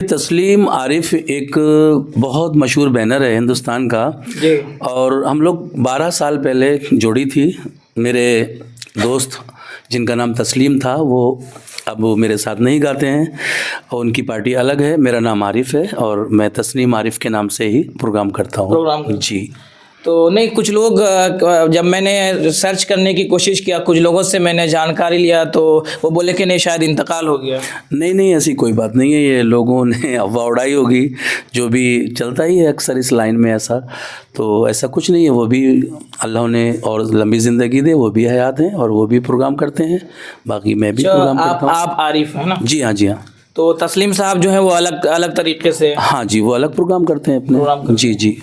तस्लीम आरिफ एक बहुत मशहूर बैनर है हिंदुस्तान का जी। और हम लोग 12 साल पहले जोड़ी थी। मेरे दोस्त जिनका नाम तस्लीम था अब वो मेरे साथ नहीं गाते हैं और उनकी पार्टी अलग है। मेरा नाम आरिफ है और मैं तस्लीम आरिफ के नाम से ही प्रोग्राम करता हूँ। जी। तो नहीं, कुछ लोग जब मैंने सर्च करने की कोशिश किया, कुछ लोगों से मैंने जानकारी लिया तो वो बोले कि नहीं, शायद इंतकाल हो गया। नहीं, ऐसी कोई बात नहीं है। ये लोगों ने अफवाह उड़ाई होगी, जो भी चलता ही है अक्सर इस लाइन में ऐसा। तो ऐसा कुछ नहीं है। वो भी अल्लाह ने और लंबी ज़िंदगी दे, वो भी हयात हैं और वो भी प्रोग्राम करते हैं। बाकी मैं भी प्रोग्राम करता हूँ। आप आरिफ है ना? जी हाँ, जी हाँ। तो तस्लीम साहब जो है वो अलग अलग तरीके से। हाँ जी, वो अलग प्रोग्राम करते हैं अपने। जी जी।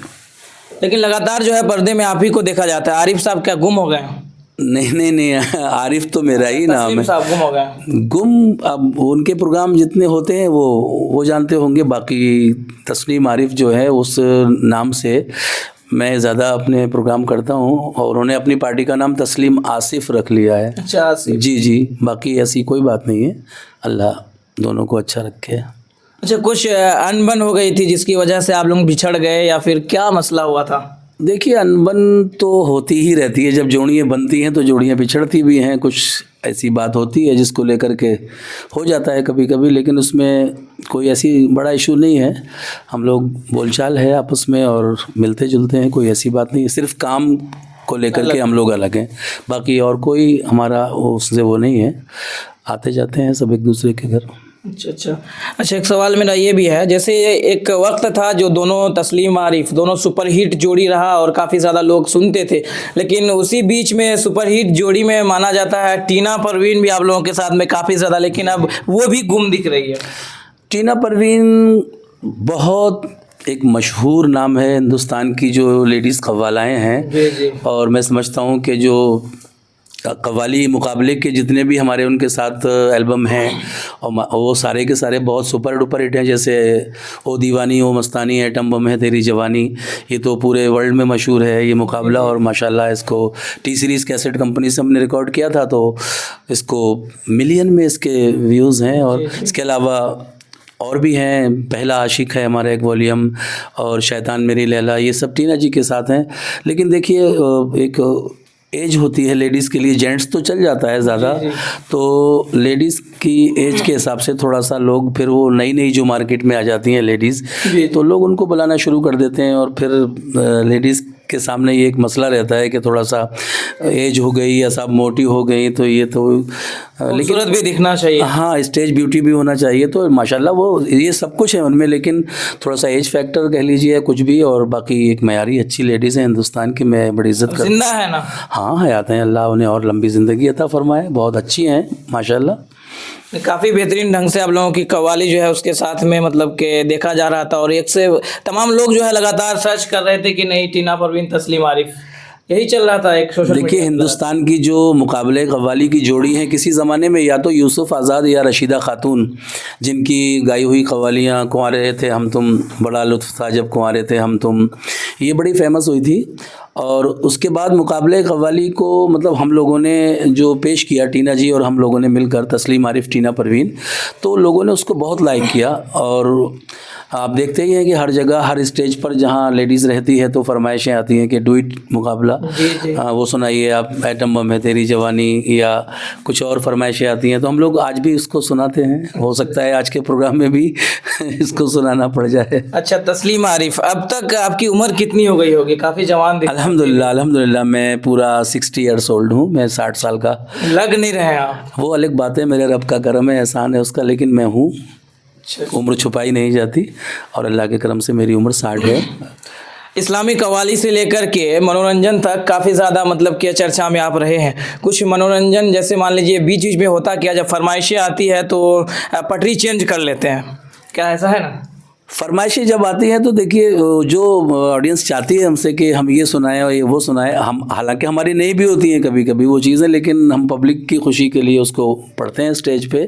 लेकिन लगातार जो है पर्दे में आप ही को देखा जाता है। आरिफ साहब क्या गुम हो गए? नहीं, आरिफ तो मेरा ही नाम तस्लीम है। साहब गुम हो गए। गुम, अब उनके प्रोग्राम जितने होते हैं वो जानते होंगे। बाकी तस्लीम आरिफ जो है उस नाम से मैं ज़्यादा अपने प्रोग्राम करता हूँ और उन्होंने अपनी पार्टी का नाम तस्लीम आसिफ रख लिया है। अच्छा, आसिफ। जी जी। बाकी ऐसी कोई बात नहीं है। अल्लाह दोनों को अच्छा रखे। अच्छा, कुछ अनबन हो गई थी जिसकी वजह से आप लोग बिछड़ गए या फिर क्या मसला हुआ था? देखिए, अनबन तो होती ही रहती है। जब जोड़ियाँ बनती हैं तो जोड़ियाँ बिछड़ती भी हैं। कुछ ऐसी बात होती है जिसको लेकर के हो जाता है कभी कभी, लेकिन उसमें कोई ऐसी बड़ा इशू नहीं है। हम लोग बोलचाल है आपस में और मिलते जुलते हैं। कोई ऐसी बात नहीं है। सिर्फ काम को लेकर के हम लोग अलग हैं। बाकी और कोई हमारा उससे वो नहीं है। आते जाते हैं सब एक दूसरे के घर। अच्छा, एक सवाल मेरा ये भी है, जैसे एक वक्त था जो दोनों तस्लीम आरिफ दोनों सुपरहिट जोड़ी रहा और काफ़ी ज़्यादा लोग सुनते थे, लेकिन उसी बीच में सुपरहिट जोड़ी में माना जाता है टीना परवीन भी आप लोगों के साथ में काफ़ी ज़्यादा, लेकिन अब वो भी गुम दिख रही है। टीना परवीन बहुत एक मशहूर नाम है हिंदुस्तान की जो लेडीज़ कव्वालाएँ हैं। जी। और मैं समझता हूँ कि जो कव्वाली मुकाबले के जितने भी हमारे उनके साथ एल्बम हैं और वो सारे के सारे बहुत सुपर डुपर हिट हैं। जैसे ओ दीवानी ओ मस्तानी, एटम बम है तेरी जवानी, ये तो पूरे वर्ल्ड में मशहूर है ये मुकाबला। और माशाल्लाह इसको टी सीरीज़ कैसेट कंपनी से हमने रिकॉर्ड किया था तो इसको मिलियन में इसके व्यूज़ हैं। और इसके अलावा और भी हैं। पहला आशिक है हमारा एक वॉल्यूम, और शैतान मेरी लैला, ये सब टीना जी के साथ हैं। लेकिन देखिए, एक एज होती है लेडीज़ के लिए। जेंट्स तो चल जाता है ज़्यादा, तो लेडीज़ की एज के हिसाब से थोड़ा सा लोग फिर वो नई जो मार्केट में आ जाती हैं लेडीज़, तो लोग उनको बुलाना शुरू कर देते हैं। और फिर लेडीज़ के सामने ये एक मसला रहता है कि थोड़ा सा एज हो गई या सब मोटी हो गई तो ये तो लेकिन भी दिखना चाहिए। हाँ, स्टेज ब्यूटी भी होना चाहिए। तो माशाल्लाह वो ये सब कुछ है उनमें, लेकिन थोड़ा सा एज फैक्टर कह लीजिए कुछ भी। और बाकी एक मयारी अच्छी लेडीज़ हैं हिंदुस्तान की, मैं बड़ी इज्जत करता हूँ। जिंदा है ना? हाँ, हयात हैं। अल्लाह उन्हें और लंबी ज़िंदगी अता फरमाए। बहुत अच्छी हैं माशाल्लाह। काफ़ी बेहतरीन ढंग से आप लोगों की कव्वाली जो है उसके साथ में मतलब कि देखा जा रहा था, और एक से तमाम लोग जो है लगातार सर्च कर रहे थे कि नहीं, टीना परवीन तस्लीम आरिफ, यही चल रहा था एक सोशल। देखिए, हिंदुस्तान की जो मुकाबले कव्वाली की जोड़ी है किसी ज़माने में या तो यूसुफ आज़ाद या रशीदा खातून, जिनकी गाई हुई कव्वालियाँ कुंवारे थे हम तुम, बड़ा लुत्फ़ था जब कुंवारे थे हम तुम, ये बड़ी फेमस हुई थी। और उसके बाद मुकाबले कव्वाली को मतलब हम लोगों ने जो पेश किया, टीना जी और हम लोगों ने मिलकर, तस्लीम आरिफ टीना परवीन, तो लोगों ने उसको बहुत लाइक किया। और आप देखते ही हैं कि हर जगह हर स्टेज पर जहाँ लेडीज़ रहती है तो फरमाइशें आती हैं कि डुइट मुकाबला, वो सुनाइए आप, एटम बम है तेरी जवानी, या कुछ और फरमाइशें आती हैं। तो हम लोग आज भी उसको सुनाते हैं। हो सकता है आज के प्रोग्राम में भी इसको सुनाना पड़ जाए। अच्छा, तस्लीम आरिफ, अब तक आपकी उम्र कितनी हो गई होगी? काफ़ी जवान दिख। अल्हम्दुलिल्लाह मैं पूरा 60 ईयर्स ओल्ड हूँ। मैं 60 साल का लग नहीं रहे आप। वो अलग बात है, मेरे रब का करम है, एहसान है उसका, लेकिन मैं हूँ। उम्र छुपाई नहीं जाती और अल्लाह के करम से मेरी उम्र 60 है। इस्लामी कव्वाली से लेकर के मनोरंजन तक काफ़ी ज़्यादा मतलब कि चर्चा में आप रहे हैं। कुछ मनोरंजन जैसे मान लीजिए बीच बीच में होता क्या, जब फरमाइशें आती है तो पटरी चेंज कर लेते हैं, क्या ऐसा है ना? फरमाइशें जब आती हैं तो देखिए, जो ऑडियंस चाहती है हमसे कि हम ये सुनाएं और ये वो सुनाएं, हम हालांकि हमारी नहीं भी होती हैं कभी कभी वो चीज़ें, लेकिन हम पब्लिक की खुशी के लिए उसको पढ़ते हैं स्टेज पे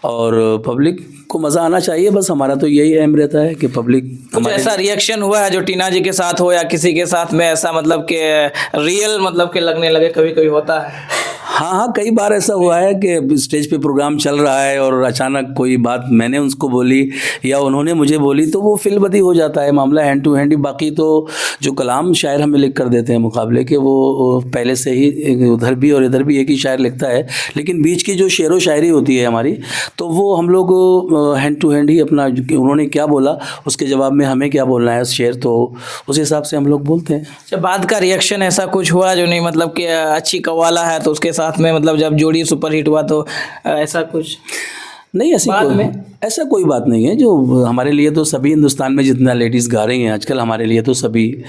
और पब्लिक को मज़ा आना चाहिए। बस हमारा तो यही एम रहता है कि पब्लिक। कुछ ऐसा रिएक्शन हुआ है जो टीना जी के साथ हो या किसी के साथ में ऐसा मतलब कि रियल मतलब कि लगने लगे? कभी कभी होता है। हाँ हाँ, कई बार ऐसा हुआ है कि स्टेज पे प्रोग्राम चल रहा है और अचानक कोई बात मैंने उनको बोली या उन्होंने मुझे बोली तो वो फिल्मबदी हो जाता है मामला, हैंड टू हैंड ही। बाकी तो जो कलाम शायर हमें लिख कर देते हैं मुकाबले के, वो पहले से ही उधर भी और इधर भी एक ही शायर लिखता है, लेकिन बीच की जो शेरो शायरी होती है हमारी, तो वो हम लोग हैंड टू हैंड ही अपना, उन्होंने क्या बोला उसके जवाब में हमें क्या बोलना है शेर, तो उस हिसाब से हम लोग बोलते हैं। जब बाद का रिएक्शन ऐसा कुछ हुआ जो नहीं, मतलब कि अच्छी कव्वाला है तो उसके साथ में, मतलब जब जोड़ी सुपर हिट हुआ तो ऐसा कुछ नहीं, ऐसी बाद कोई में? ऐसा कोई बात नहीं है। जो हमारे लिए तो सभी हिंदुस्तान में जितना लेडीज़ गा रही हैं आजकल, हमारे लिए तो सभी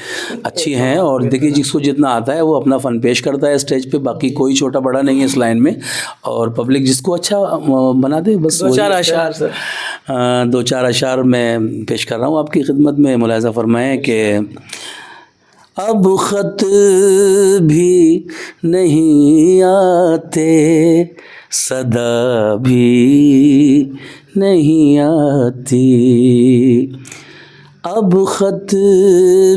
अच्छी हैं। और देखिए जिसको जितना आता है वो अपना फ़न पेश करता है स्टेज पे, बाकी कोई छोटा बड़ा नहीं है इस लाइन में। और पब्लिक जिसको अच्छा बना दे, बस दो चार वही। अशार सर। दो चार अशार मैं पेश कर रहा हूँ आपकी खिदमत में। मुलाहिज़ा फरमाएं कि अब ख़त भी नहीं आते, सदा भी नहीं आती, अब ख़त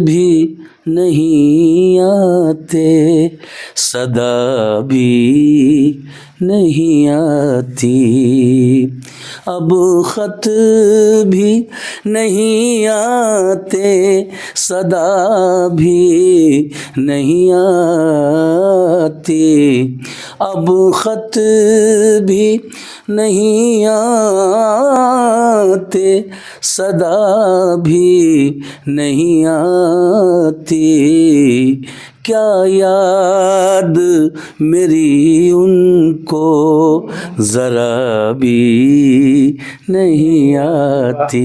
भी नहीं आते, सदा भी नहीं आती, अब ख़त भी नहीं आते, सदा भी नहीं आती, अब ख़त भी नहीं आते, सदा भी नहीं आती, क्या याद मेरी उनको ज़रा भी नहीं आती।